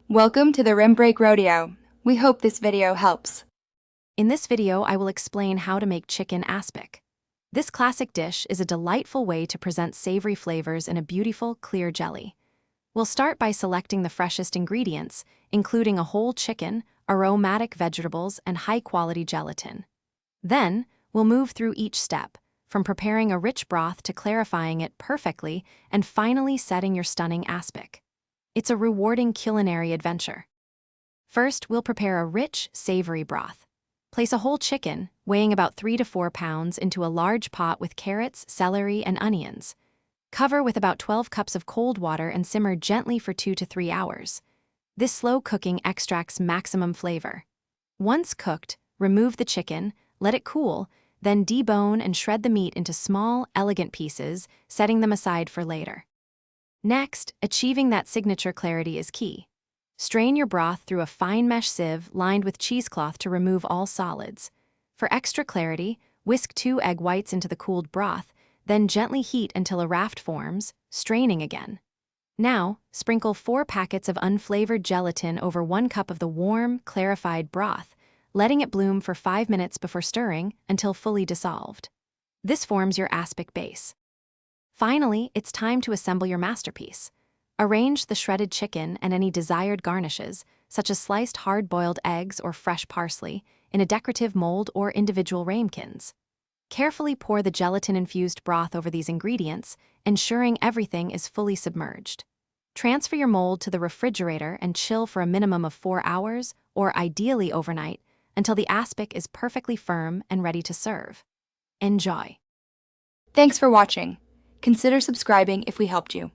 Welcome to the Rim Break Rodeo. We hope this video helps. In this video, I will explain how to make chicken aspic. This classic dish is a delightful way to present savory flavors in a beautiful, clear jelly. We'll start by selecting the freshest ingredients, including a whole chicken, aromatic vegetables, and high-quality gelatin. Then, we'll move through each step, from preparing a rich broth to clarifying it perfectly, and finally setting your stunning aspic. It's a rewarding culinary adventure. First, we'll prepare a rich, savory broth. Place a whole chicken, weighing about 3 to 4 pounds, into a large pot with carrots, celery, and onions. Cover with about 12 cups of cold water and simmer gently for 2 to 3 hours. This slow cooking extracts maximum flavor. Once cooked, remove the chicken, let it cool, then debone and shred the meat into small, elegant pieces, setting them aside for later. Next, achieving that signature clarity is key. Strain your broth through a fine mesh sieve lined with cheesecloth to remove all solids. For extra clarity, whisk 2 egg whites into the cooled broth, then gently heat until a raft forms, straining again. Now, sprinkle 4 packets of unflavored gelatin over 1 cup of the warm, clarified broth, letting it bloom for 5 minutes before stirring until fully dissolved. This forms your aspic base. Finally, it's time to assemble your masterpiece. Arrange the shredded chicken and any desired garnishes, such as sliced hard-boiled eggs or fresh parsley, in a decorative mold or individual ramekins. Carefully pour the gelatin-infused broth over these ingredients, ensuring everything is fully submerged. Transfer your mold to the refrigerator and chill for a minimum of 4 hours, or ideally overnight, until the aspic is perfectly firm and ready to serve. Enjoy! Thanks for watching. Consider subscribing if we helped you.